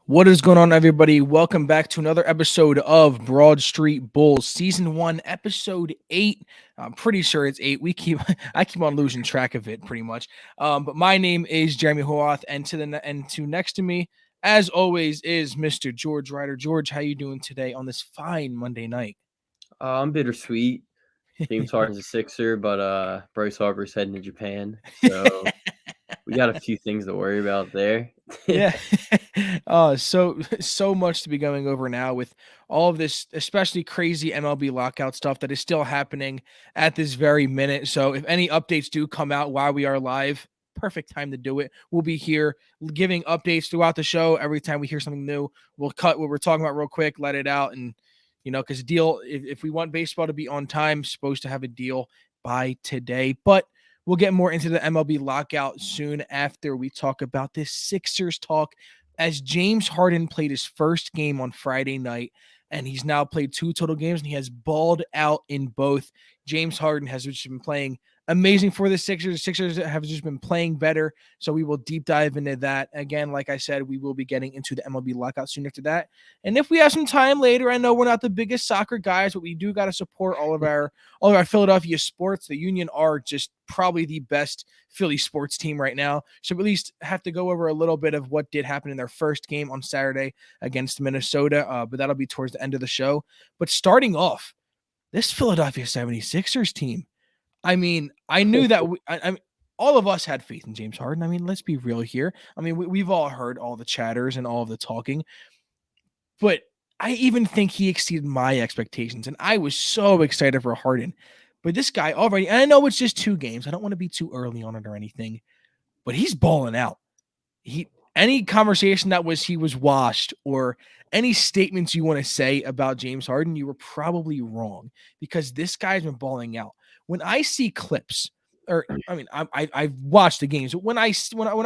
What is going on, everybody? Welcome back to another episode of Broad Street Bouls, Season 1, Episode 8. I'm pretty sure it's 8. I keep on losing track of it pretty much. But my name is Jeremy Hoath, and to next to me, as always, is Mr. George Ryder. George, how you doing today on this fine Monday night? I'm bittersweet. James Harden's a Sixer, but Bryce Harper's heading to Japan, so we got a few things to worry about there. Yeah. So much to be going over now with all of this, especially crazy MLB lockout stuff that is still happening at this very minute. So if any updates do come out while we are live, perfect time to do it. We'll be here giving updates throughout the show. Every time we hear something new, we'll cut what we're talking about real quick, let it out. And, because if we want baseball to be on time, supposed to have a deal by today. But we'll get more into the MLB lockout soon after we talk about this Sixers talk, as James Harden played his first game on Friday night, and he's now played 2 total games, and he has balled out in both. James Harden has just been playing amazing for the Sixers. The Sixers have just been playing better, so we will deep dive into that. Again, like I said, we will be getting into the MLB lockout soon after that. And if we have some time later, I know we're not the biggest soccer guys, but we do got to support all of our Philadelphia sports. The Union are just probably the best Philly sports team right now. So at least have to go over a little bit of what did happen in their first game on Saturday against Minnesota, but that'll be towards the end of the show. But starting off, this Philadelphia 76ers team, I mean, I knew that all of us had faith in James Harden. I mean, let's be real here. I mean, we've all heard all the chatters and all of the talking, but I even think he exceeded my expectations, and I was so excited for Harden. But this guy already, and I know it's just 2 games. I don't want to be too early on it or anything, but he's balling out. Any conversation that he was washed, or any statements you want to say about James Harden, you were probably wrong, because this guy's been balling out. When I see clips, or I mean, I've watched the games. When I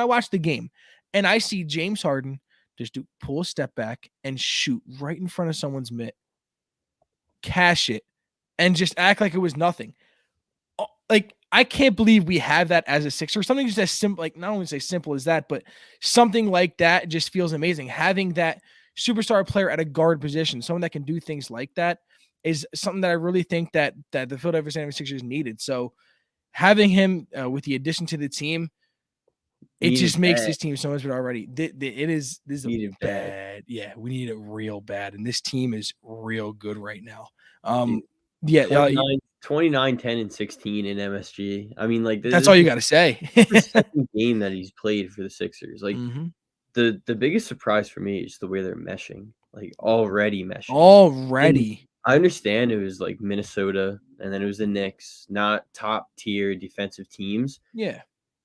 watch the game and I see James Harden just pull a step back and shoot right in front of someone's mitt, cash it, and just act like it was nothing. Like, I can't believe we have that as a Sixer. Something just as simple, like not only say simple as that, but something like that just feels amazing. Having that superstar player at a guard position, someone that can do things like that, is something that I really think that the Philadelphia 76ers needed. So having him with the addition to the team, it just makes this team so much better already. This is a bad. Yeah, we need it real bad, and this team is real good right now. 29, 10, and 16 in MSG. I mean, like, that's all you got to say. The second game that he's played for the Sixers. Like, the biggest surprise for me is the way they're meshing. Like, already meshing. Already. And I understand it was like Minnesota, and then it was the Knicks, not top tier defensive teams. Yeah.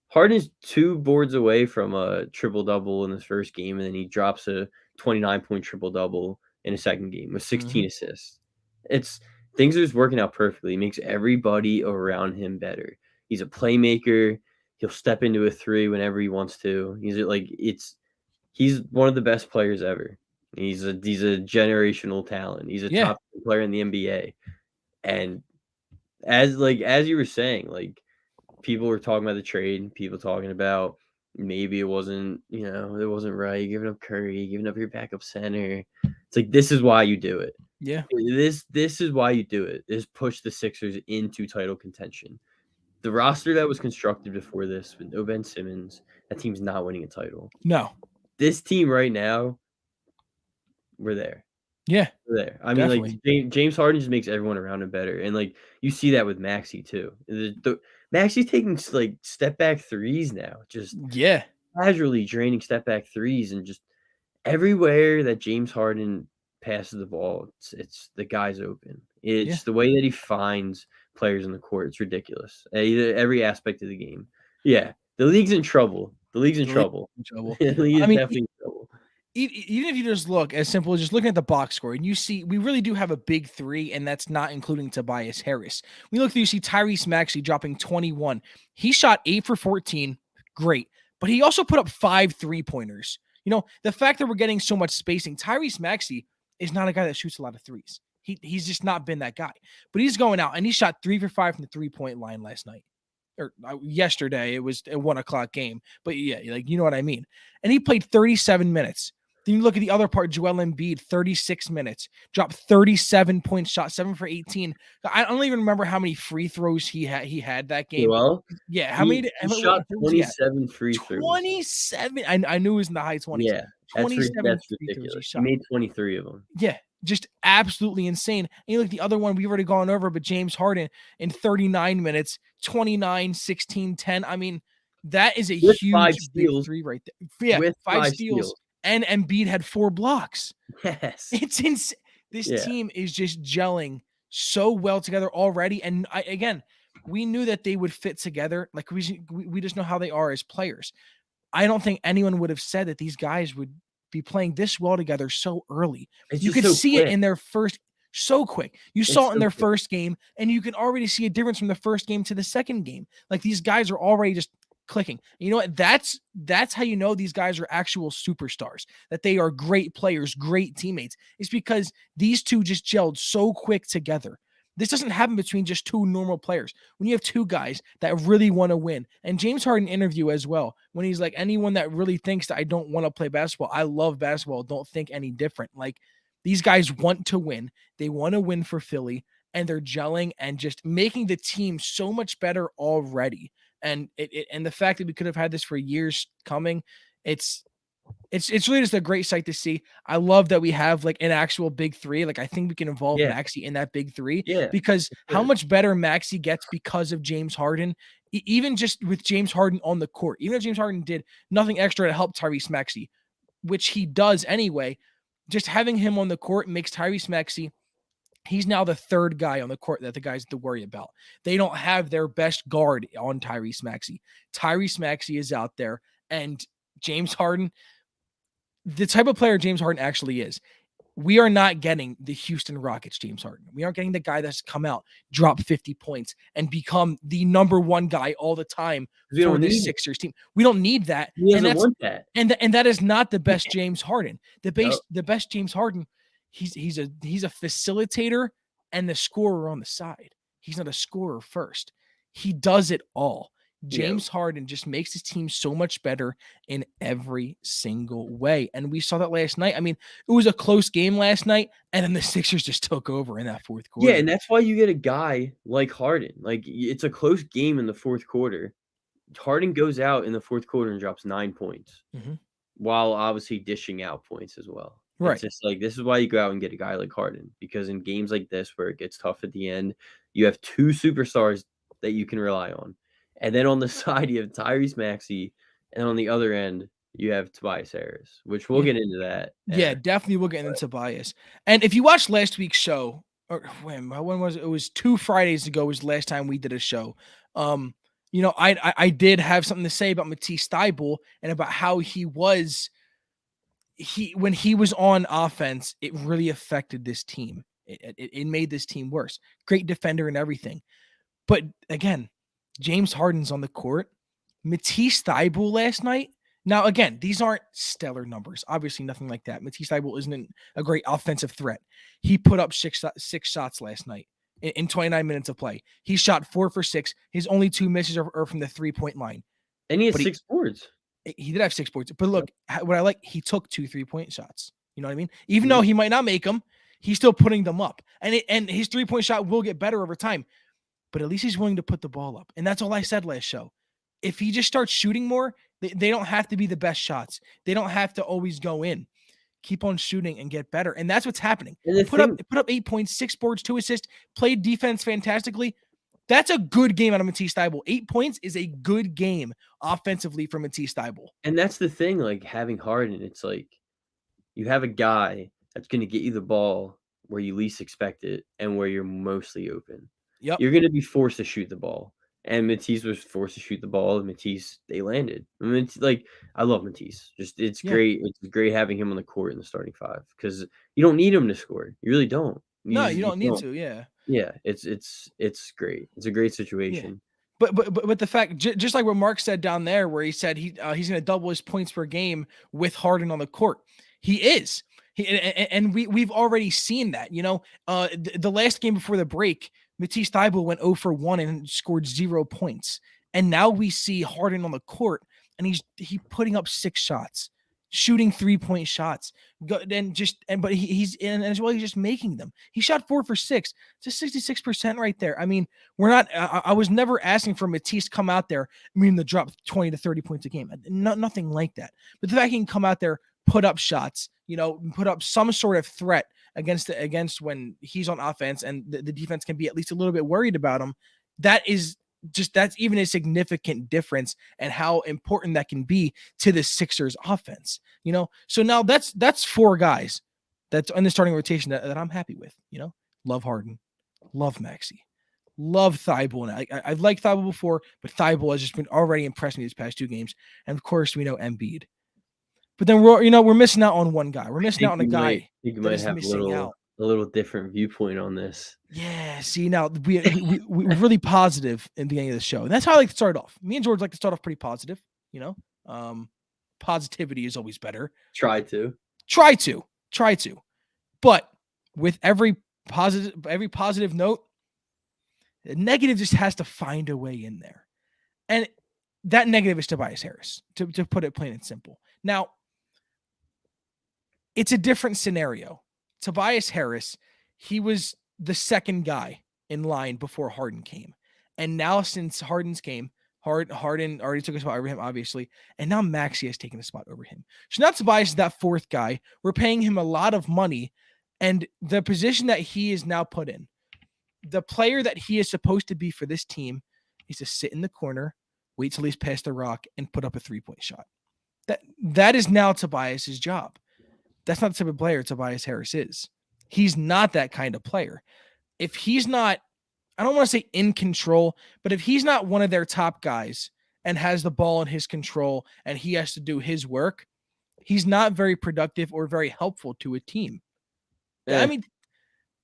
Harden's 2 boards away from a triple-double in his first game, and then he drops a 29-point triple-double in a second game with 16 assists. Things are just working out perfectly. He makes everybody around him better. He's a playmaker. He'll step into a 3 whenever he wants to. He's one of the best players ever. He's a generational talent. He's a top player in the NBA. And as you were saying, like, people were talking about the trade, people talking about maybe it wasn't right, giving up Curry, giving up your backup center. It's like, this is why you do it. Yeah. This is why you do it, is push the Sixers into title contention. The roster that was constructed before this, with no Ben Simmons, that team's not winning a title. No. This team right now, we're there. Yeah, there. I mean, like, definitely. James Harden just makes everyone around him better, and, like, you see that with Maxey too. The Maxey's taking, like, step back threes now, just Yeah, casually draining step back threes, and just everywhere that James Harden passes the ball, it's the guy's open. yeah. It's the way that he finds players in the court, it's ridiculous. Every aspect of the game. Yeah, the league's in trouble. The league's in The league trouble. in trouble. The league I is mean, definitely in trouble. even if you just look as simple as just looking at the box score and you see we really do have a big three, and that's not including Tobias Harris. We look through, you see Tyrese Maxey dropping 21. He shot 8 for 14. Great. But he also put up 5 3-pointers. The fact that we're getting so much spacing, Tyrese Maxey is not a guy that shoots a lot of threes. He's just not been that guy. But he's going out and he shot 3 for 5 from the 3-point line last night. Or yesterday. It was a 1 o'clock game. But yeah, like, you know what I mean. And he played 37 minutes. Then you look at the other part, Joel Embiid, 36 minutes, dropped 37 points, shot 7 for 18. I don't even remember how many free throws he had that game. Well, Yeah, how he many? shot What was he at? 27 free throws. 27. I knew it was in the high 20s. Yeah, 27 that's free throws he ridiculous. He shot. made 23 of them. Yeah, just absolutely insane. And you look at the other one, we've already gone over, but James Harden in 39 minutes, 29, 16, 10. I mean, that is a With 5 huge big steals. three right there. Yeah, With 5 5 steals. steals. And Embiid had 4 blocks. Yes. It's insane. This Yeah. team is just gelling so well together already. And again, we knew that they would fit together. Like we just know how they are as players. I don't think anyone would have said that these guys would be playing this well together so early. It's You just could so see quick. it in their first, so quick. You It's saw it in so their quick. first game, and you can already see a difference from the first game to the second game. Like these guys are already just clicking. You know what? That's how you know these guys are actual superstars, that they are great players, great teammates. It's because these two just gelled so quick together. This doesn't happen between just two normal players. When you have two guys that really want to win, and James Harden interview as well, when he's like, anyone that really thinks that I don't want to play basketball, I love basketball, don't think any different. Like these guys want to win. They want to win for Philly, and they're gelling and just making the team so much better already. And and the fact that we could have had this for years coming, it's really just a great sight to see. I love that we have like an actual big three. Like I think we can involve Yeah. Maxey in that big three Yeah. because how Sure. much better Maxey gets because of James Harden, even just with James Harden on the court. Even though James Harden did nothing extra to help Tyrese Maxey, which he does anyway, just having him on the court makes Tyrese Maxey, he's now the third guy on the court that the guys have to worry about. They don't have their best guard on Tyrese Maxey. Tyrese Maxey is out there, and James Harden, the type of player James Harden actually is, we are not getting the Houston Rockets James Harden. We aren't getting the guy that's come out, drop 50 points, and become the number one guy all the time for this Sixers team. We don't need that. He doesn't want that. And that is not the best James Harden. The best James Harden, he's a facilitator and the scorer on the side. He's not a scorer first. He does it all. James Harden just makes his team so much better in every single way. And we saw that last night. I mean, it was a close game last night, and then the Sixers just took over in that fourth quarter. Yeah, and that's why you get a guy like Harden. Like, it's a close game in the fourth quarter. Harden goes out in the fourth quarter and drops 9 points, while obviously dishing out points as well. Right. It's just like, this is why you go out and get a guy like Harden, because in games like this where it gets tough at the end, you have two superstars that you can rely on. And then on the side, you have Tyrese Maxey, and on the other end, you have Tobias Harris, which we'll get into that. Yeah, definitely we'll get into Tobias. And if you watched last week's show, or when was it? It was 2 Fridays ago was the last time we did a show. I did have something to say about Matisse Thybulle and about how when he was on offense, it really affected this team. It made this team worse. Great defender and everything. But again, James Harden's on the court. Matisse Thybulle last night. Now, again, these aren't stellar numbers. Obviously, nothing like that. Matisse Thybulle isn't a great offensive threat. He put up six shots last night in 29 minutes of play. He shot 4 for 6. His only 2 misses are from the 3-point line. And he had 6 boards. He did have 6 boards. But look, what I like, he took 2 3-point shots. You know what I mean? Even though he might not make them, he's still putting them up. And his 3-point shot will get better over time. But at least he's willing to put the ball up. And that's all I said last show. If he just starts shooting more, they don't have to be the best shots. They don't have to always go in. keep on shooting and get better. And that's what's happening. And the Put up thing, 8 points, 6 boards, 2 assists, played defense fantastically. That's a good game out of Matisse Thybulle. 8 points is a good game offensively for Matisse Thybulle. and that's the thing, like having Harden, it's like you have a guy that's going to get you the ball where you least expect it and where you're mostly open. Yep. You're going to be forced to shoot the ball. And Matisse was forced to shoot the ball, and Matisse, they landed. I mean, it's like, I love Matisse. Just it's Yeah. great. It's great having him on the court in the starting five because you don't need him to score. You really don't. No, you don't need to. Yeah. Yeah, it's great. It's a great Yeah. situation. But the fact, just like what Mark said down there, where he said he's going to double his points per game with Harden on the court, he is. And we've already seen that. You know, the last game before the break, Matisse Thybulle went 0 for 1 and scored 0 points. And now we see Harden on the court, and he's putting up 6 shots, shooting 3-point shots. But he's in as well. He's just making them. He shot 4 for 6. It's a 66% right there. I mean, we're not. I was never asking for Matisse to come out there, to drop 20 to 30 points a game. Nothing like that. But the fact he can come out there, put up shots, put up some sort of threat against when he's on offense, and the defense can be at least a little bit worried about him. That's even a significant difference, and how important that can be to the Sixers offense. So now that's 4 guys that's in the starting rotation that I'm happy with. Love Harden, love Maxey, love Thybulle. And I've liked Thybulle before, but Thybulle has just been already impressed me these past 2 games. And of course, we know Embiid. But then we're missing out on one guy. We're missing out on a guy. You might have a little different viewpoint on this. Yeah. See, now we're really positive in the beginning of the show, and that's how I like to start off. Me and George like to start off pretty positive. Positivity is always better. Try to. But with every positive note, the negative just has to find a way in there, and that negative is Tobias Harris. To put it plain and simple. Now, it's a different scenario. Tobias Harris, he was the second guy in line before Harden came. And now since Harden's came, Harden already took a spot over him, obviously. And now Maxey has taken a spot over him. So now Tobias is that 4th guy. We're paying him a lot of money. And the position that he is now put in, the player that he is supposed to be for this team, is to sit in the corner, wait till he's past the rock, and put up a 3-point shot. That is now Tobias's job. That's not the type of player Tobias Harris is. He's not that kind of player. If he's not, I don't want to say in control, but if he's not one of their top guys and has the ball in his control and he has to do his work, he's not very productive or very helpful to a team. Yeah. I mean,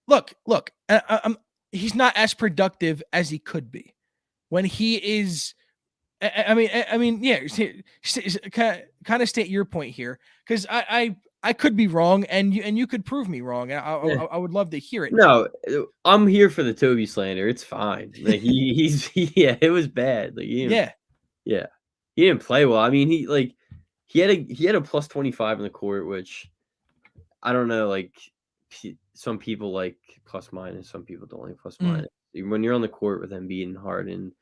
look, he's not as productive as he could be when he is. I mean, yeah. Kind of state your point here, because I could be wrong, and you could prove me wrong. I would love to hear it. No, I'm here for the Toby slander. It's fine. Like it was bad. Like he didn't play well. I mean, he had a plus 25 in the court, which I don't know. Like some people like plus minus, some people don't like plus minus. When you're on the court with Embiid and Harden,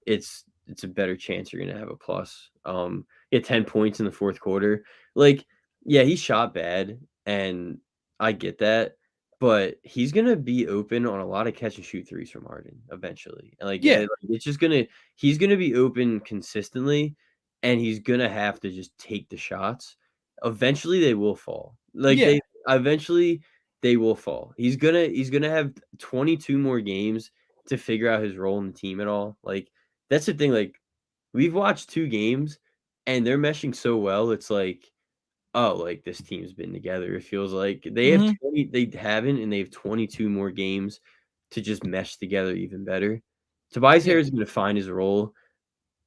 it's a better chance you're gonna have a plus. He had 10 points in the 4th quarter. Like, yeah, he shot bad, and I get that, but he's gonna be open on a lot of catch and shoot threes from Harden eventually. And it's just he's gonna be open consistently, and he's gonna have to just take the shots. Eventually, they will fall. Eventually they will fall. He's gonna have 22 more games to figure out his role in the team at all. Like, that's the thing. Like, we've watched 2 games, and they're meshing so well. It's like, oh, like this team's been together. It feels like they have 20, they haven't, and they have 22 more games to just mesh together even better. Tobias Harris is going to find his role,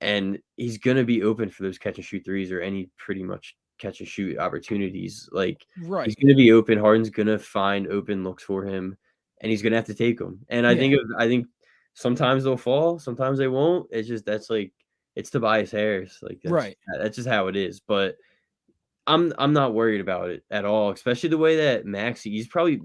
and he's going to be open for those catch and shoot threes or any pretty much catch and shoot opportunities. Like, he's going to be open. Harden's going to find open looks for him, and he's going to have to take them. And I think sometimes they'll fall, sometimes they won't. It's just it's Tobias Harris. Like, that's just how it is. But I'm not worried about it at all, especially the way that Maxey's probably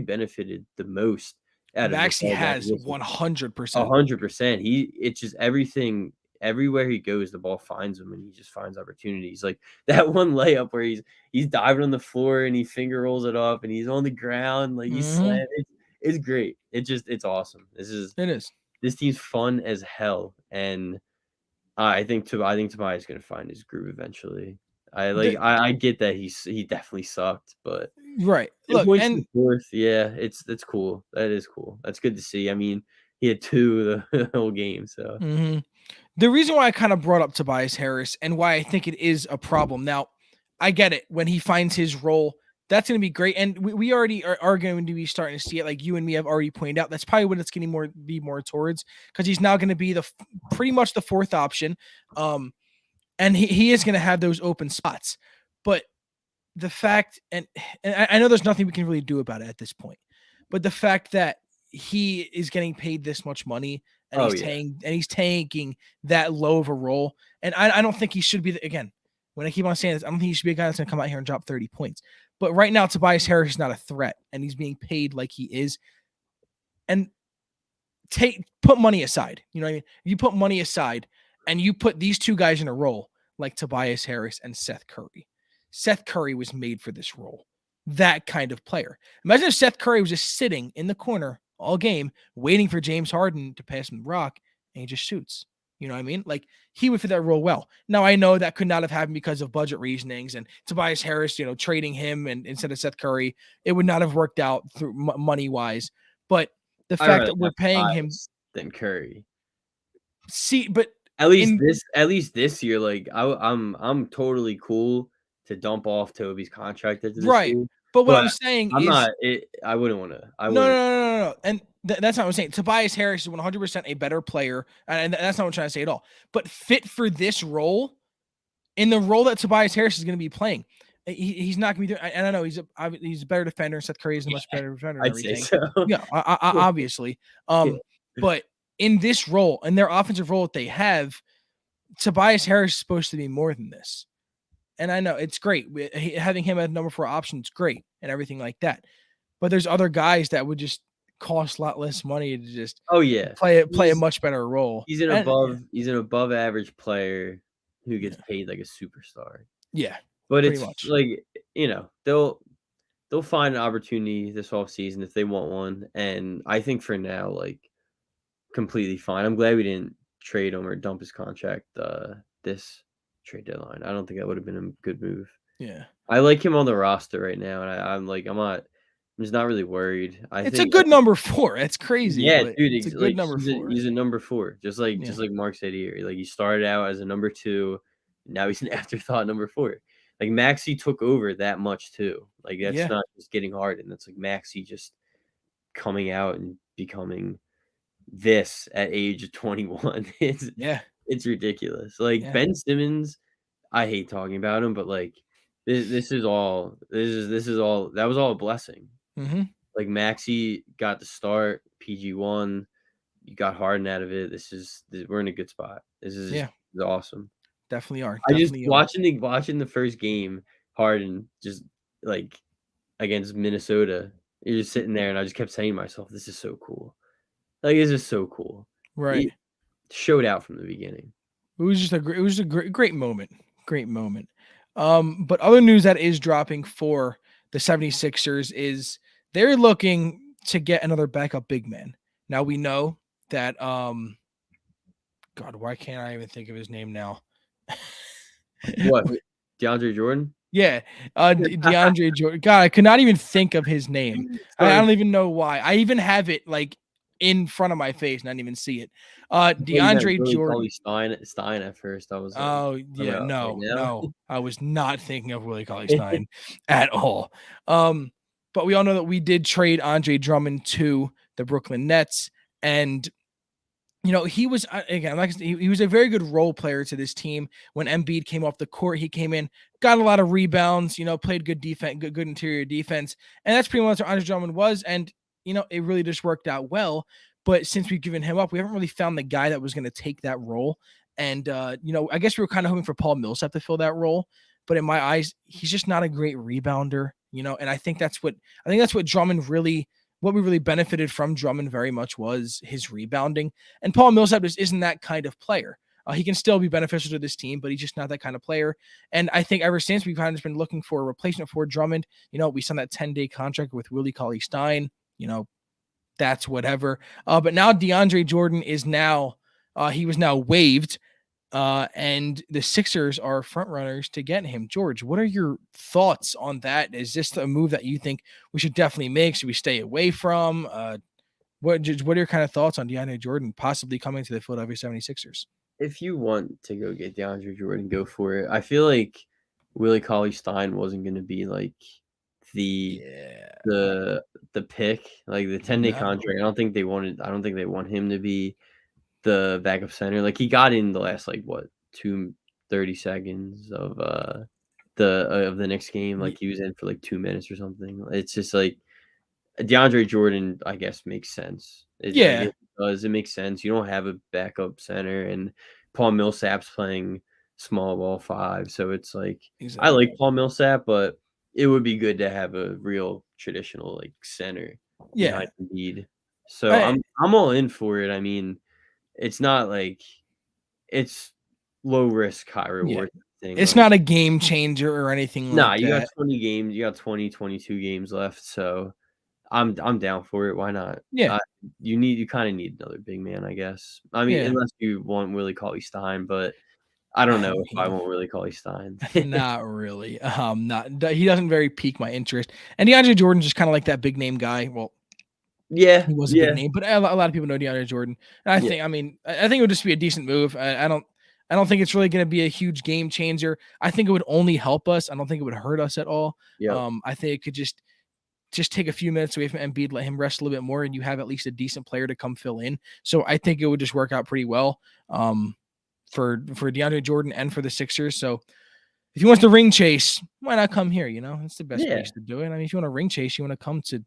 benefited the most. Maxey has 100%. 100%. It's just everything everywhere he goes, the ball finds him, and he just finds opportunities. Like that one layup where he's diving on the floor and he finger rolls it up, and he's on the ground like he's Mhm. slammed. It's great. It's awesome. It is. This team's fun as hell, and I think Tobias is gonna find his groove eventually. I get that he definitely sucked, but Right. 10 Look, points in and the fourth, yeah, that's cool. That is cool. That's good to see. I mean, he had 2 the whole game, so mhm. The reason why I kind of brought up Tobias Harris and why I think it is a problem. Now, I get it. When he finds his role, that's going to be great. And we already are going to be starting to see it. Like you and me have already pointed out. That's probably what it's getting more towards, because he's now going to be pretty much the fourth option. And he is going to have those open spots. But the fact, and I know there's nothing we can really do about it at this point, but the fact that he is getting paid this much money and oh, yeah. he's taking that low of a role, and I don't think he should be again. When I keep on saying this, I don't think he should be a guy that's going to come out here and drop 30 points. But right now, Tobias Harris is not a threat, and he's being paid like he is. And put money aside. You know what I mean? You put money aside, and you put these two guys in a role like Tobias Harris and Seth Curry. Seth Curry was made for this role. That kind of player. Imagine if Seth Curry was just sitting in the corner all game, waiting for James Harden to pass him the rock, and he just shoots. You know what I mean? Like, he would fit that role well. Now, I know that could not have happened because of budget reasonings and Tobias Harris, trading him and instead of Seth Curry, it would not have worked out through money wise. But the I'd fact rather that we're have paying him, Tobias than Curry. but At least in this year, like I'm totally cool to dump off Toby's contract after this right. year, But what but I'm saying I'm is not. I wouldn't want to. I no, no, wouldn't. no, no, no. And that's not what I'm saying. Tobias Harris is 100% a better player, and that's not what I'm trying to say at all. But fit for this role, in the role that Tobias Harris is going to be playing, he's not going to be doing. And I know he's a better defender. Seth Curry is a much better defender and I'd say everything. so. Yeah, obviously. Yeah. But in this role, in their offensive role that they have, Tobias Harris is supposed to be more than this. And I know it's great having him as number 4 option. It's great and everything like that. But there's other guys that would just cost a lot less money to just Oh yeah, play a much better role. he's an above average player who gets Yeah, paid like a superstar. yeah, But pretty it's much. like they'll find an opportunity this offseason if they want one, and I think for now, like, completely fine. I'm glad we didn't trade him or dump his contract this trade deadline. I don't think that would have been a good move. Yeah. I like him on the roster right now, and I'm just not really worried. I It's a think good number 4. It's crazy, yeah, but dude, it's a he's good like number 4. he's a number 4, Yeah. just like Mark said here. Like, he started out as a number 2, now he's an afterthought number 4. Like, Maxey took over that much too. Like, that's Yeah. not just getting Harden. That's like Maxey just coming out and becoming this at age of 21. Yeah. It's ridiculous. Like, Yeah. Ben Simmons, I hate talking about him, but like this is all that was all a blessing. Mhm. Like, Maxey got the start, PG1, you got Harden out of it. We're in a good spot. This is Yeah. awesome. Definitely are. I just Definitely are. watching the first game, Harden just like against Minnesota. You're just sitting there, and I just kept saying to myself, "This is so cool." Like, this is so cool. Right. He showed out from the beginning. It was just a great moment. Great moment. But other news that is dropping for the 76ers is they're looking to get another backup big man. Now we know that God, why can't I even think of his name now? What? DeAndre Jordan? Yeah, DeAndre Jordan. God, I could not even think of his name. I Sorry. don't even know why. I even have it like in front of my face and I didn't even see it. I thought you meant DeAndre Willie Jordan. Cauley-Stein at first. I was like, Oh, I'm yeah, out right no, now. no. I was not thinking of Willie Cauley-Stein at all. But we all know that we did trade Andre Drummond to the Brooklyn Nets, and he was again, like I said, he was a very good role player to this team. When Embiid came off the court, he came in, got a lot of rebounds, played good defense, good interior defense, and that's pretty much what Andre Drummond was. And it really just worked out well. But since we've given him up, we haven't really found the guy that was going to take that role. And I guess we were kind of hoping for Paul Millsap to fill that role. But in my eyes, he's just not a great rebounder. And I think that's what Drummond really. What we really benefited from Drummond very much was his rebounding. And Paul Millsap just isn't that kind of player. He can still be beneficial to this team, but he's just not that kind of player. And I think ever since we've kind of been looking for a replacement for Drummond, we signed that 10-day contract with Willie Cauley-Stein, that's whatever. But now DeAndre Jordan is now, he was now waived. And the Sixers are front runners to get him. George, what are your thoughts on that? Is this a move that you think we should definitely make? Should we stay away from? What are your kind of thoughts on DeAndre Jordan possibly coming to the Philadelphia 76ers? If you want to go get DeAndre Jordan, go for it. I feel like Willie Cauley-Stein wasn't going to be like the pick, like the 10-day contract. I don't think they want him to be the backup center. Like he got in the last 30 seconds of the Knicks game. Like he was in for 2 minutes or something. It's just like DeAndre Jordan, I guess, makes sense. It does. It makes sense. You don't have a backup center, and Paul Millsap's playing small ball 5, so it's like I like Paul Millsap, but it would be good to have a real traditional center behind Embiid. So I'm all in for it. I mean, it's not like it's low risk, high reward thing. It's not a game changer or anything like that. You got 20 games. You got 22 games left, so I'm down for it. Why not? Yeah. You kind of need another big man, I guess. I mean, unless you want Willie Cauley-Stein, but I don't know if I want Willie Cauley-Stein. Not really. He doesn't very pique my interest. And DeAndre Jordan's just kind of like that big name guy. Well, he was a big name, but a lot of people know DeAndre Jordan. And I think it would just be a decent move. I don't think it's really going to be a huge game changer. I think it would only help us. I don't think it would hurt us at all. I think it could just take a few minutes away from Embiid, let him rest a little bit more, and you have at least a decent player to come fill in. So I think it would just work out pretty well for DeAndre Jordan and for the Sixers. So if he wants to ring chase, why not come here? It's the best place to do it. I mean, if you want to ring chase, you want to come to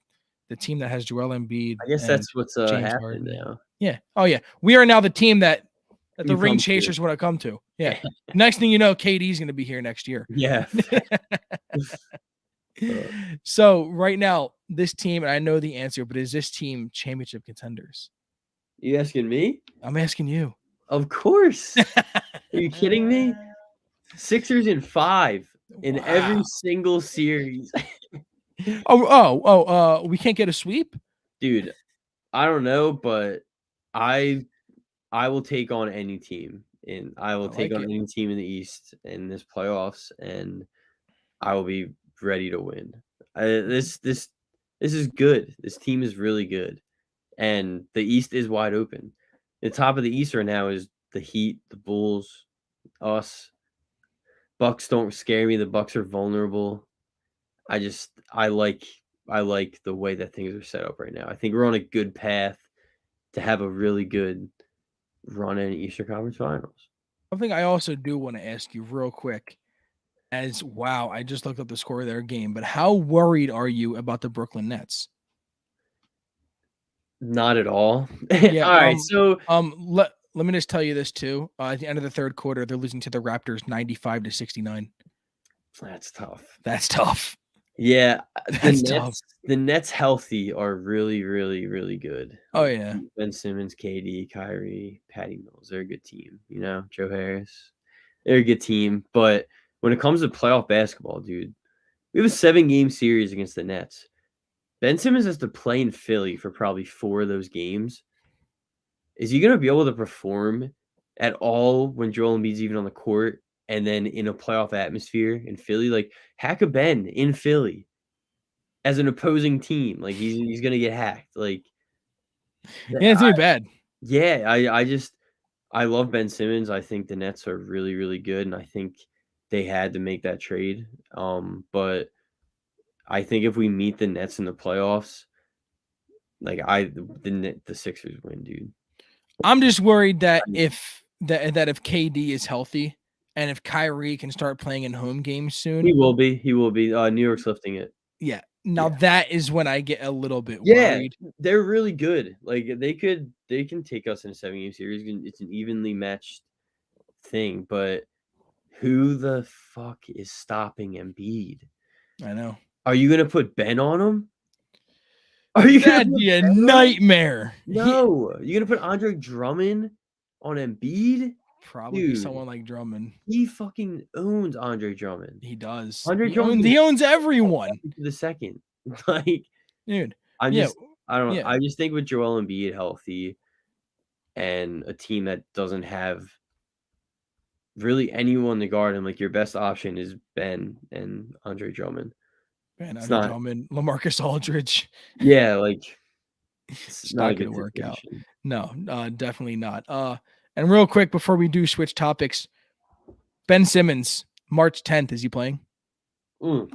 the team that has Joel Embiid. I guess that's what's happening now. Yeah. Oh, yeah. We are now the team that the ring chasers want to come to. Yeah. Next thing you know, KD's going to be here next year. Yeah. So right now, this team, and I know the answer, but is this team championship contenders? You asking me? I'm asking you. Of course. Are you kidding me? Sixers in 5 in every single series. We can't get a sweep? Dude, I don't know, but I will take on any team. And I will take on any team in the East in this playoffs, and I will be ready to win. This is good. This team is really good, and the East is wide open. The top of the East right now is the Heat, the Bulls, us. Bucks don't scare me. The Bucks are vulnerable. I like the way that things are set up right now. I think we're on a good path to have a really good run in Eastern Conference Finals. Something I also do want to ask you real quick. I just looked up the score of their game, but how worried are you about the Brooklyn Nets? Not at all. Yeah. All right. So let me just tell you this too. At the end of the third quarter, they're losing to the Raptors 95-69. That's tough. Yeah. The Nets healthy are really, really, really good. Oh yeah. Ben Simmons, KD, Kyrie, Patty Mills. They're a good team. Joe Harris. They're a good team. But when it comes to playoff basketball, dude, we have a 7-game series against the Nets. Ben Simmons has to play in Philly for probably 4 of those games. Is he going to be able to perform at all when Joel Embiid's even on the court and then in a playoff atmosphere in Philly? Like, hack a Ben in Philly as an opposing team. Like, he's going to get hacked. Like, yeah, it's really bad. Yeah, I love Ben Simmons. I think the Nets are really, really good, and I think they had to make that trade. But I think if we meet the Nets in the playoffs, the Sixers win, dude. I'm just worried that if KD is healthy and if Kyrie can start playing in home games soon, he will be. New York's lifting it. Yeah. Now that is when I get a little bit worried. They're really good. Like they can take us in a 7-game series. It's an evenly matched thing, but who the fuck is stopping Embiid? I know. Are you gonna put Ben on him? That'd be a nightmare. No, you're gonna put Andre Drummond on Embiid? Probably be Dude, someone like Drummond. he fucking owns Andre Drummond. He does. Andre He owns, Drummond he owns everyone, to the second. Like, dude. I'm Yeah, just I don't know. yeah. I just think with Joel Embiid healthy and a team that doesn't have really anyone to guard him, like your best option is Ben and Andre Drummond. Man, It's Andre not Drummond, LaMarcus Aldridge. yeah, like it's It's not not a going good to work out. situation. No, definitely not. And real quick before we do switch topics, Ben Simmons, March 10th, is he playing? And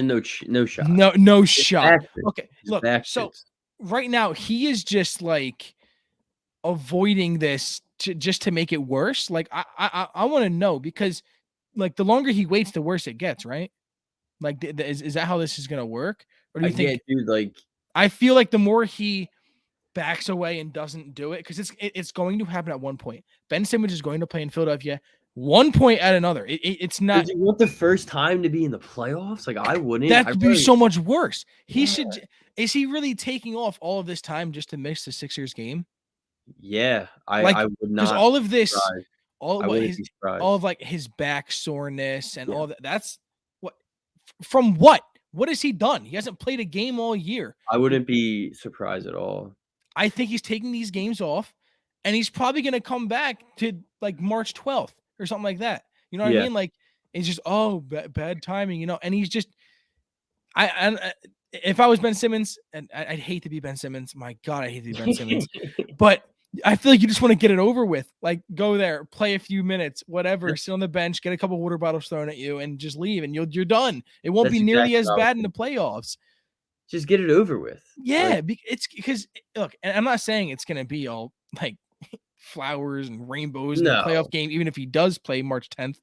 no shot. No Just shot. backwards. Okay, Just look. So backwards. right now he is just like avoiding this just to make it worse. Like I want to know, because like the longer he waits, the worse it gets, right? Like is that how this is going to work? Or do I you think get, dude, like I feel like the more he backs away and doesn't do it, because it's going to happen at one point. Ben Simmons is going to play in Philadelphia, one point at another. It's not. does he want the first time to be in the playoffs? Like I wouldn't. That I could be really so much worse. He yeah. should. Is he really taking off all of this time just to miss the Sixers game? Yeah, Like, I would because not all of be this, surprised. all I what wouldn't his, be surprised. all of like his back soreness and Yeah. all that. That's what from what? What has he done? He hasn't played a game all year. I wouldn't be surprised at all. I think he's taking these games off, and he's probably going to come back to like March 12th or something like that. You know what I Yeah. mean? Like it's just bad timing, you know. And he's just if I was Ben Simmons, and I'd hate to be Ben Simmons. My God, I hate to be Ben Simmons. But I feel like you just want to get it over with. Like go there, play a few minutes, whatever, sit on the bench, get a couple water bottles thrown at you, and just leave, and you're done. It won't That's be nearly exactly as what I was bad in the thinking. playoffs. Just get it over with. Yeah, Like, it's because look, and I'm not saying it's gonna be all like flowers and rainbows in the no. playoff game, even if he does play March 10th.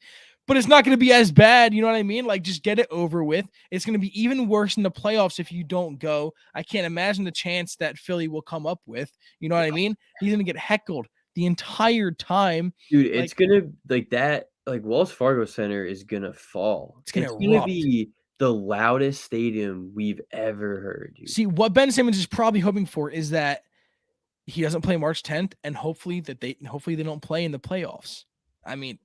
But it's not going to be as bad. You know what I mean? Like, just get it over with. It's going to be even worse in the playoffs if you don't go. I can't imagine the chance that Philly will come up with. You know what I mean? He's going to get heckled the entire time. Dude, Like, it's gonna like that. Like Wells Fargo Center is gonna fall. it's gonna It's gonna erupt. be the loudest stadium we've ever heard, dude. See, what Ben Simmons is probably hoping for is that he doesn't play March 10th, and hopefully they don't play in the playoffs. I mean,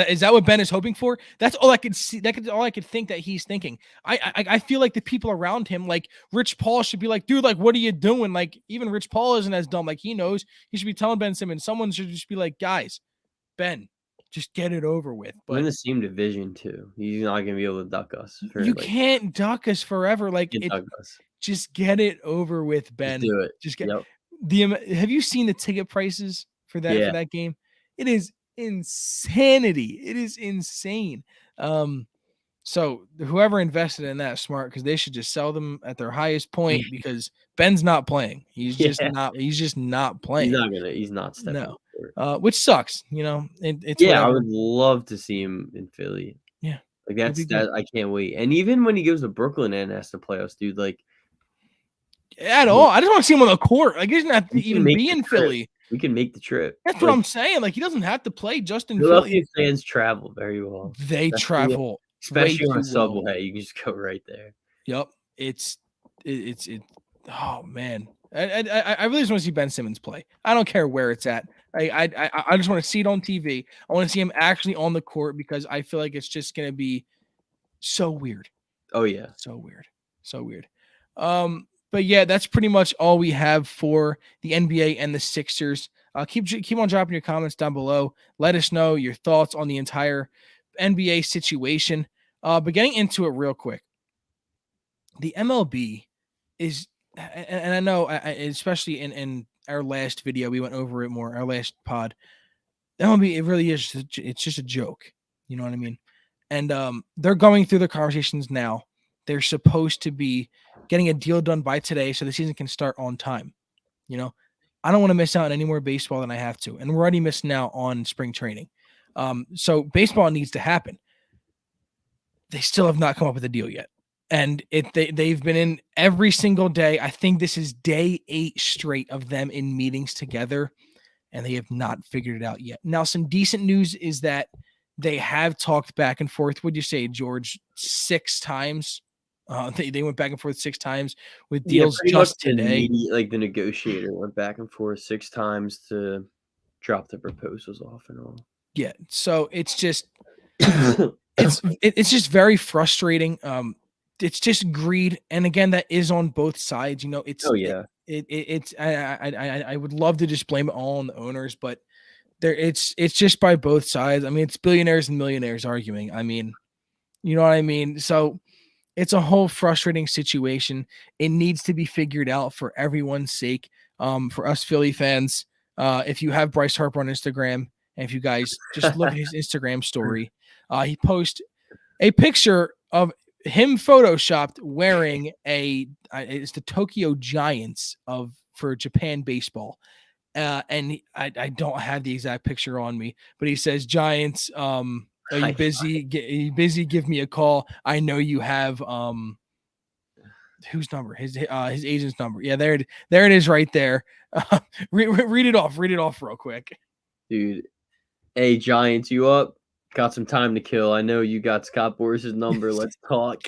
is that what Ben is hoping for? That's all I could see. All I could think that he's thinking. I feel like the people around him, like Rich Paul, should be like, dude, like, what are you doing? Like, even Rich Paul isn't as dumb. Like, he knows. He should be telling Ben Simmons. Someone should just be like, guys, Ben, just get it over with. We're in But the same division too. He's not gonna be able to duck us. you can't duck us forever. Like, duck us. just get it over with, Ben. Just do it. Just get Yep. have you seen the ticket prices for that Yeah. game? It is insanity. It is insane. So whoever invested in that smart, because they should just sell them at their highest point, because Ben's not playing. He's just not playing. He's not stepping No. forward. Which sucks, you know. It's Yeah, I whatever. would love to see him in Philly. Yeah. Like It'd be good. I can't wait. And even when he goes to Brooklyn and has to playoffs, dude, like At all. I just want to see him on the court. Like, he doesn't have to we can even make be the in trip. Philly. We can make the trip. That's what I'm saying. Like, he doesn't have to play just in Philadelphia Philly. fans travel very well. They travel Especially way on too well. Subway. You can just go right there. Yep. It's oh man. I really just want to see Ben Simmons play. I don't care where it's at. I just want to see it on TV. I want to see him actually on the court, because I feel like it's just gonna be so weird. Oh yeah. So weird. So weird. But yeah, that's pretty much all we have for the NBA and the Sixers. Keep on dropping your comments down below. Let us know your thoughts on the entire NBA situation. But getting into it real quick, the MLB is, and I know, especially in our last video, we went over it more, our last pod. MLB, it really is, it's just a joke. You know what I mean? And they're going through the conversations now. They're supposed to be getting a deal done by today so the season can start on time. You know, I don't want to miss out on any more baseball than I have to. And we're already missing out on spring training. So baseball needs to happen. They still have not come up with a deal yet. And they've been in every single day. I think this is day 8 straight of them in meetings together, and they have not figured it out yet. Now, some decent news is that they have talked back and forth. Would you say, George, 6 times? They went back and forth 6 times with deals just today. Like the negotiator went back and forth 6 times to drop the proposals off and all. Yeah. So it's just it's just very frustrating. It's just greed, and again, that is on both sides. You know, Oh yeah, it's I would love to just blame it all on the owners, but it's just by both sides. I mean, it's billionaires and millionaires arguing. I mean, you know what I mean? So it's a whole frustrating situation. It needs to be figured out for everyone's sake. For us Philly fans, if you have Bryce Harper on Instagram, and if you guys just look at his Instagram story, he posts a picture of him photoshopped wearing it's the Tokyo Giants for Japan baseball. I don't have the exact picture on me, but he says, Giants, are you busy? Are you busy? Give me a call. I know you have whose number? His agent's number. Yeah, there it is right there. Read it off real quick. dude. Hey, Giants, you up? Got some time to kill. I know you got Scott Boris's number. Let's talk.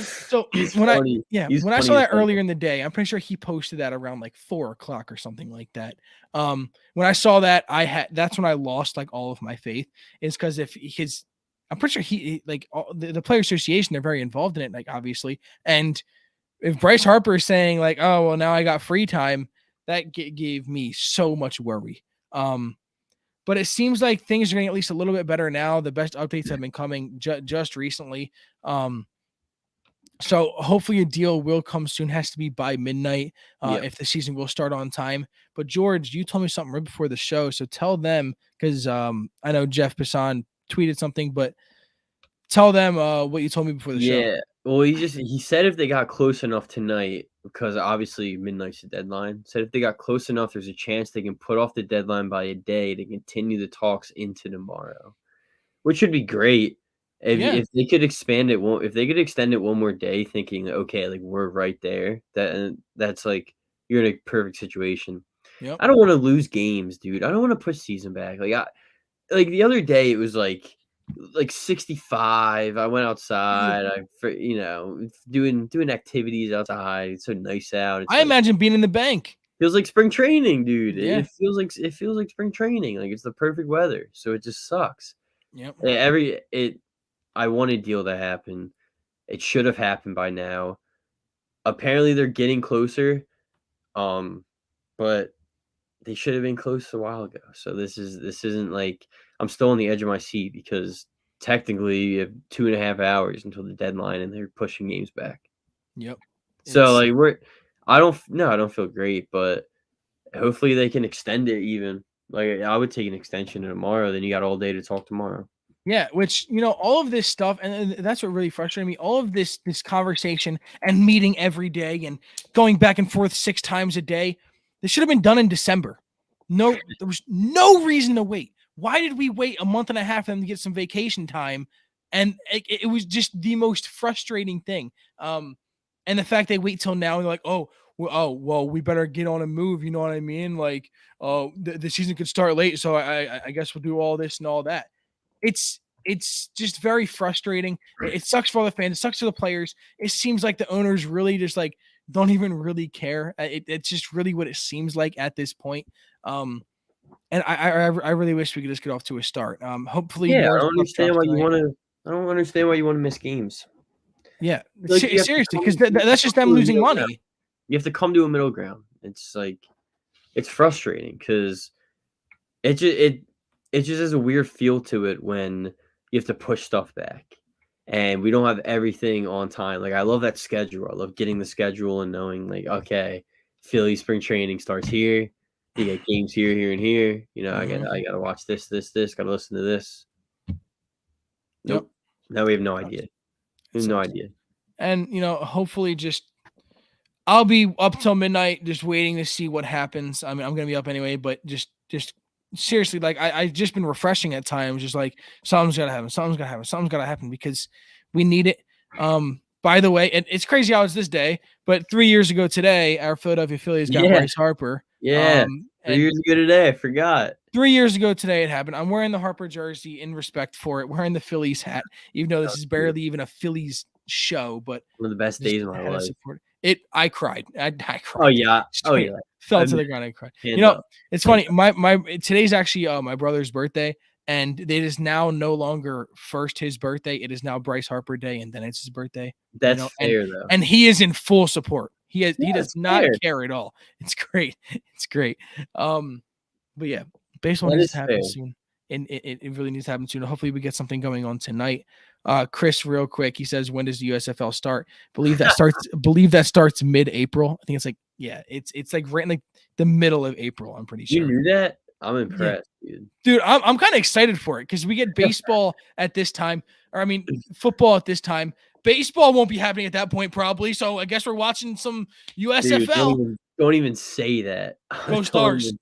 So He's when funny. when I saw that earlier in the day, I'm pretty sure he posted that around like 4:00 or something like that. When I saw that, that's when I lost like all of my faith. Is because I'm pretty sure he like the player association, they're very involved in it, like obviously. And if Bryce Harper is saying like, oh well, now I got free time, that gave me so much worry. But it seems like things are getting at least a little bit better now. The best updates have been coming just recently. So hopefully a deal will come soon. Has to be by midnight if the season will start on time. But George, you told me something right before the show, so tell them, because I know Jeff Passan tweeted something, but tell them what you told me before the show. Yeah. Well, he said if they got close enough tonight, because obviously midnight's the deadline. Said if they got close enough, there's a chance they can put off the deadline by a day to continue the talks into tomorrow, which would be great. If they could expand it, if they could extend it one more day, thinking okay, like we're right there, that's like you're in a perfect situation. Yep. I don't want to lose games, dude. I don't want to push season back. Like the other day, it was like 65. I went outside. Doing activities outside. It's so nice out. It's I imagine being in the bank. Feels like spring training, dude. Yeah. It feels like spring training. Like it's the perfect weather. So it just sucks. Yep. I want a deal to happen. It should have happened by now. Apparently they're getting closer. But they should have been close a while ago. So this isn't like I'm still on the edge of my seat because technically you have 2.5 hours until the deadline and they're pushing games back. Yep. So like I don't feel great, but hopefully they can extend it even. Like I would take an extension tomorrow, then you got all day to talk tomorrow. Yeah, which, all of this stuff, and that's what really frustrated me. All of this conversation and meeting every day and going back and forth 6 times a day, this should have been done in December. No, there was no reason to wait. Why did we wait a month and a half for them to get some vacation time? And it was just the most frustrating thing. And the fact they wait till now and they're like, well, we better get on a move. You know what I mean? Like, the season could start late, so I guess we'll do all this and all that. It's just very frustrating. It sucks for all the fans. It sucks for the players. It seems like the owners really just like don't even really care. It's just really what it seems like at this point. And I really wish we could just get off to a start. Hopefully, I more don't understand why tonight. I don't understand why you want to miss games. Yeah, Like, seriously, because that's just them losing money. You have to come to a middle ground. It's like it's frustrating because it just has a weird feel to it when you have to push stuff back and we don't have everything on time. Like I love that schedule. I love getting the schedule and knowing like, okay, Philly spring training starts here. You get games here, here, and here. I gotta watch this, gotta listen to this. Nope. Yep. Now we have no idea. We have no idea. And hopefully I'll be up till midnight just waiting to see what happens. I mean, I'm gonna be up anyway, but just seriously, like I've just been refreshing at times, just like something's gotta happen because we need it. By the way, and it's crazy how it's this day, but 3 years ago today, our Philadelphia Phillies got Bryce Harper. Yeah, 3 years ago today, I forgot. 3 years ago today it happened. I'm wearing the Harper jersey in respect for it, wearing the Phillies hat, even though this is barely even a Phillies show, but one of the best days of my life. I cried. I cried. Oh yeah. Oh Straight yeah. fell I to mean, the ground and cried. hands up. It's Hands funny. My today's actually my brother's birthday, and it is now no longer first his birthday. It is now Bryce Harper Day, and then it's his birthday. That's fair though. And he is in full support. He Yeah, does that's not fair. care at all. It's great. It's great. But yeah, baseball That needs is to happen fair. soon. And it really needs to happen soon. Hopefully we get something going on tonight. Chris, real quick, he says, when does the USFL start? Believe that starts mid-April. I think it's like, yeah, it's like right in like the middle of April, I'm pretty You sure. knew that? I'm Yeah. impressed, dude. Dude, I'm kind of excited for it because we get baseball at this time, or I mean football at this time. Baseball won't be happening at that point, probably. So I guess we're watching some Dude, USFL. don't even say that. Go Stars.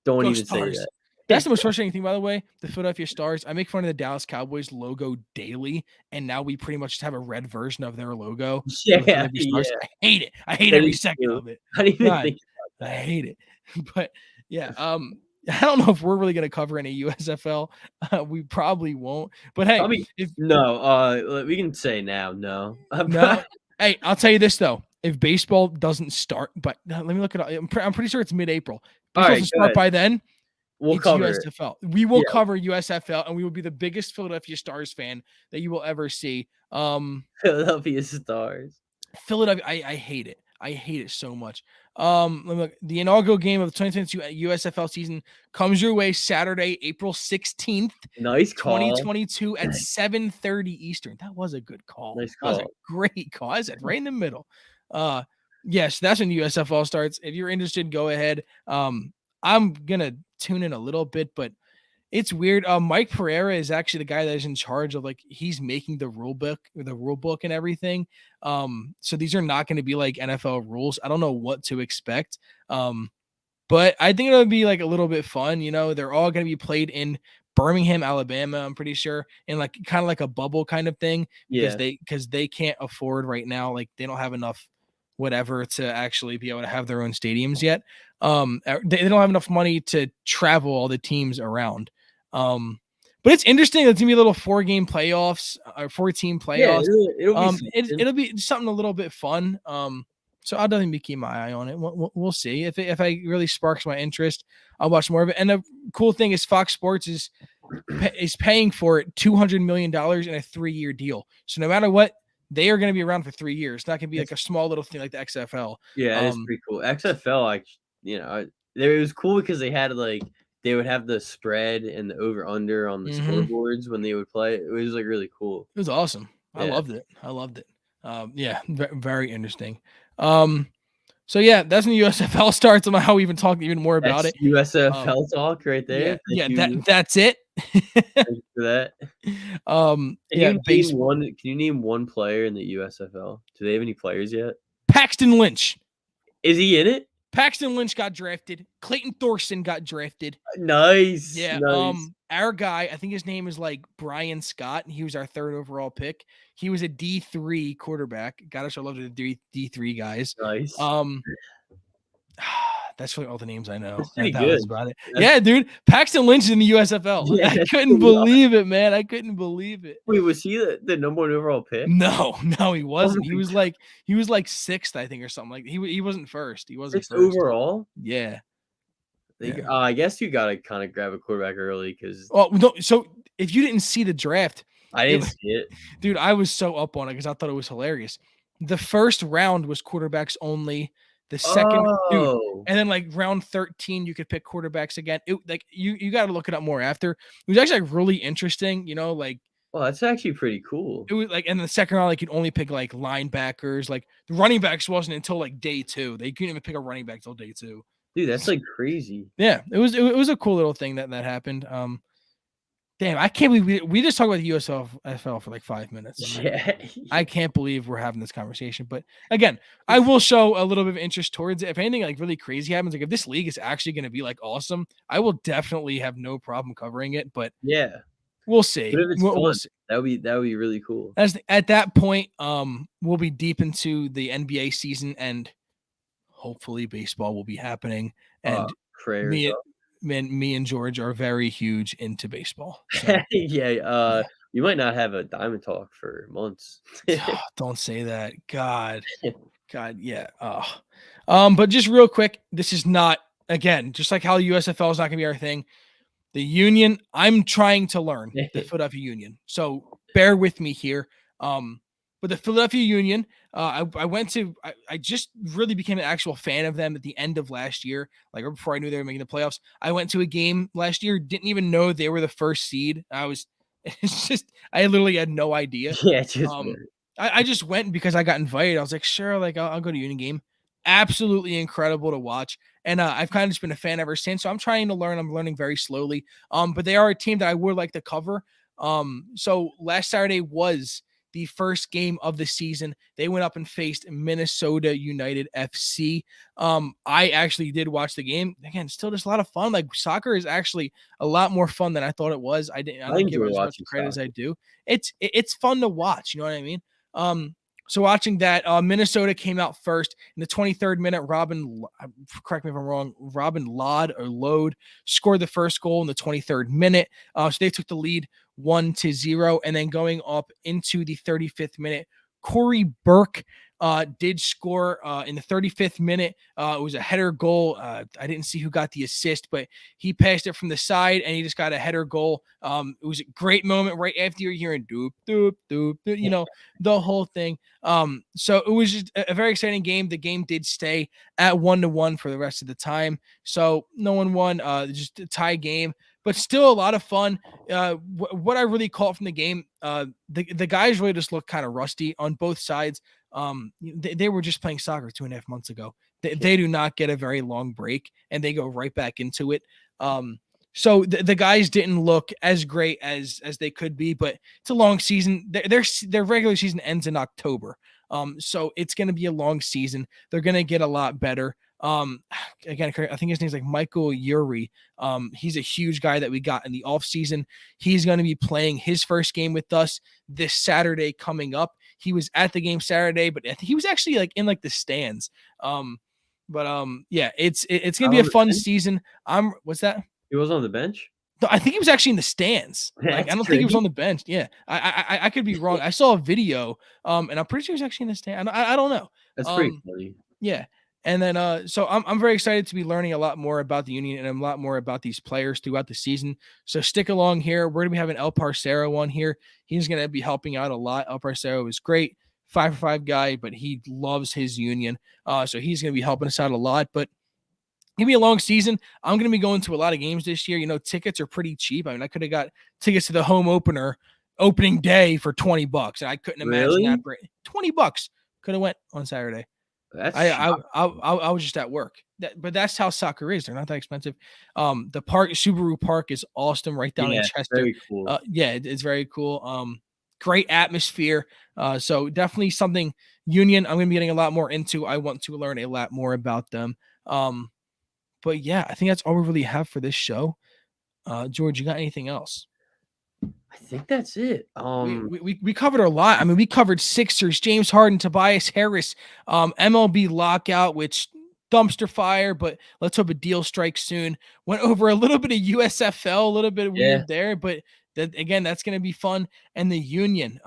Don't Go even say Stars. that. That's the most frustrating thing, by the way. The Philadelphia Stars. I make fun of the Dallas Cowboys logo daily, and now we pretty much just have a red version of their logo. For the Yeah, Philadelphia Stars. yeah. I hate it. I hate I every do second too. of it. I didn't even God, think I about that. hate it. But yeah, I don't know if we're really gonna cover any USFL. We probably won't. But hey, Probably if no, we can say now, no. no, hey, I'll tell you this though. If baseball doesn't start, but let me look it up. I'm pretty sure it's mid-April. Baseball Alright, doesn't go start ahead. by then. We'll It's cover it. USFL. We will Yeah. cover USFL, and we will be the biggest Philadelphia Stars fan that you will ever see. Philadelphia Stars. Philadelphia, I hate it. I hate it so much. Let me look. The inaugural game of the 2022 USFL season comes your way Saturday, April 16th, Nice call. 2022 at 7:30 Eastern. That was a good call. Nice That was a call. great call. I said right in the middle. Yes, that's when USFL starts. If you're interested, go ahead. I'm gonna tune in a little bit, but it's weird. Mike Pereira is actually the guy that is in charge of like he's making the rule book and everything. So these are not going to be like NFL rules. I don't know what to expect. But I think it'll be like a little bit fun. You know, they're all going to be played in Birmingham, Alabama. I'm pretty sure, and like kind of like a bubble kind of thing Yeah. because they can't afford right now. Like they don't have enough whatever to actually be able to have their own stadiums yet. They don't have enough money to travel all the teams around. But it's interesting. It's gonna be a little 4-game playoffs or 4-team Yeah, playoffs. it'll be something. It'll be something a little bit fun. So I'll definitely keep my eye on it. We'll see if I really sparks my interest. I'll watch more of it. And the cool thing is Fox Sports is paying for it $200 million in a 3-year deal. So no matter what, they are going to be around for 3 years. It's not going to be like a small little thing like the XFL. Yeah, it is pretty cool. XFL, like it was cool because they had like they would have the spread and the over under on the scoreboards when they would play. It was like really cool. It was awesome. I Yeah. loved it. Yeah, very interesting. So yeah, that's when the USFL starts. I don't know how we even talk even more about That's it. USFL talk right there. That's it. Thank you for that. Can you name one player in the USFL? Do they have any players yet? Paxton Lynch. Is he in it? Paxton Lynch got drafted. Clayton Thorson got drafted. Nice. Yeah. Nice. Our guy, I think his name is like Brian Scott. He was our 3rd overall pick. He was a D3 quarterback. Gosh, I love the D3 guys. Nice. That's really all the names I know. That's pretty that good. was about it. Yeah, dude. Paxton Lynch is in the USFL. Yeah, I couldn't believe it, man. I couldn't believe it. Wait, was he the number 1 overall pick? No, he wasn't. He was like 6th, I think, or something. Like he wasn't first. He wasn't 6th first. overall? Yeah. I guess you gotta kind of grab a quarterback early because. Oh no! So if you didn't see the draft, I didn't see it, dude. I was so up on it because I thought it was hilarious. The first round was quarterbacks only. The second, dude, and then like round 13, you could pick quarterbacks again. You got to look it up more after. It was actually like really interesting. You know, like. Well, that's actually pretty cool. It was like, and the second round, like you'd only pick like linebackers. Like the running backs wasn't until like day 2. They couldn't even pick a running back till day 2. Dude, that's like crazy. Yeah, it was a cool little thing that happened. Damn, I can't believe we just talked about the USFL for like 5 minutes. Yeah. I can't believe we're having this conversation. But again, I will show a little bit of interest towards it. If anything like really crazy happens, like if this league is actually going to be like awesome, I will definitely have no problem covering it. But yeah, we'll see. But if it's We'll fun, see. that would be really cool. At that point, we'll be deep into the NBA season, and hopefully baseball will be happening. And me and George are very huge into baseball. So. Yeah, you might not have a diamond talk for months. Don't say that. God, God, yeah. But just real quick, this is not, again, just like how USFL is not gonna be our thing. The Union, I'm trying to learn the Philadelphia Union, so bear with me here. But the Philadelphia Union, I just really became an actual fan of them at the end of last year, like right before I knew they were making the playoffs. I went to a game last year, didn't even know they were the first seed. It's just, I literally had no idea. Yeah, just Um, I just went because I got invited. I was like, sure, like I'll go to Union game. Absolutely incredible to watch. And I've kind of just been a fan ever since. So I'm trying to learn. I'm learning very slowly. But they are a team that I would like to cover. So last Saturday was the first game of the season. They went up and faced Minnesota United FC. I actually did watch the game. Again, still just a lot of fun. Like, soccer is actually a lot more fun than I thought it was. I I don't give enjoy it as much watching credit as I soccer. do. It's fun to watch. You know what I mean? So watching that, Minnesota came out first in the 23rd minute. Correct me if I'm wrong, Robin Lode scored the first goal in the 23rd minute. So they took the lead 1-0, and then going up into the 35th minute, Corey Burke did score in the 35th minute. It was a header goal. I didn't see who got the assist, but he passed it from the side and he just got a header goal. It was a great moment right after you're hearing doop, doop, doop, doop, the whole thing. So it was just a very exciting game. The game did stay at 1-1 for the rest of the time. So no one won, just a tie game, but still a lot of fun. What I really caught from the game, the guys really just looked kind of rusty on both sides. They were just playing soccer 2.5 months ago. They do not get a very long break and they go right back into it. So the guys didn't look as great as they could be, but it's a long season. Their regular season ends in October. So it's going to be a long season. They're going to get a lot better. Again, I think his name's like Michael Yuri. He's a huge guy that we got in the off season. He's going to be playing his first game with us this Saturday coming up. He was at the game Saturday, but I think he was actually like in like the stands. Yeah, it's going to be a fun season. What's that? He was on the bench? No, I think he was actually in the stands. Like, I That's don't think he was great. on the bench. Yeah, I could be wrong. I saw a video, and I'm pretty sure he was actually in the stand. I don't know. That's pretty Um, funny. yeah, and then so I'm very excited to be learning a lot more about the Union and a lot more about these players throughout the season. So stick along here. We're gonna be having El Parcero on here. He's gonna be helping out a lot. El Parcero is great, 5-for-5 guy, but he loves his Union. So he's gonna be helping us out a lot. But give me a long season. I'm going to be going to a lot of games this year. Tickets are pretty cheap. I mean, I could have got tickets to the home opening day for $20, and I couldn't imagine that. Really? $20 could have went on Saturday. That's I was just at work. But that's how soccer is. They're not that expensive. The Subaru Park is awesome, right down in yeah, Chester. very cool. Yeah, it's very cool. Great atmosphere. So definitely something Union I'm going to be getting a lot more into. I want to learn a lot more about them. But yeah, I think that's all we really have for this show. George, you got anything else? I think that's it. We covered a lot. I mean, we covered Sixers, James Harden, Tobias Harris, MLB Lockout, which dumpster fire, but let's hope a deal strikes soon. Went over a little bit of USFL, a little bit weird there, but that's going to be fun. And the Union,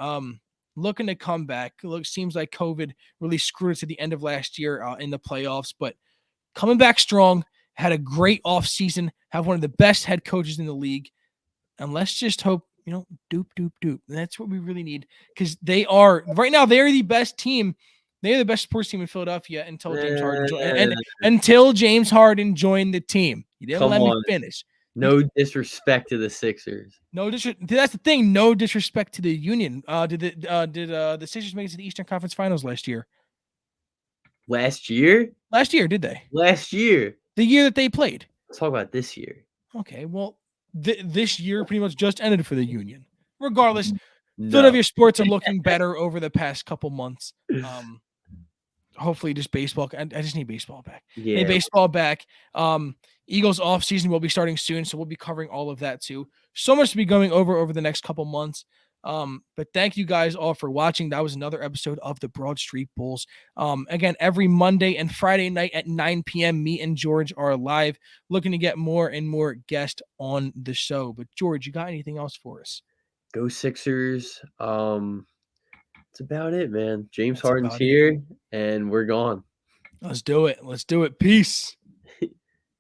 looking to come back. Seems like COVID really screwed us at the end of last year in the playoffs, but coming back strong. Had a great offseason, have one of the best head coaches in the league. And let's just hope, doop, doop, doop. And that's what we really need because right now, they're the best team. They're the best sports team in Philadelphia until James Harden joined. And until James Harden joined the team. You didn't Come let me on. finish. No disrespect to the Sixers. No disrespect. That's the thing. No disrespect to the Union. Did the Sixers make it to the Eastern Conference Finals last year? Last year? Last year, did they? Last year. The year that they played. Let's talk about this year. Okay, well, this year pretty much just ended for the Union. Regardless, No. Philadelphia sports are looking better over the past couple months. Hopefully, just baseball. I just need baseball back. Yeah. Need baseball back. Eagles off season will be starting soon, so we'll be covering all of that too. So much to be going over the next couple months. But thank you guys all for watching. That was another episode of the Broad Street Bulls. Again, every Monday and Friday night at 9 p.m., me and George are live, looking to get more and more guests on the show. But George, you got anything else for us? Go Sixers. That's about it, man. James That's Harden's about it. here, and we're gone. Let's do it. Let's do it. Peace.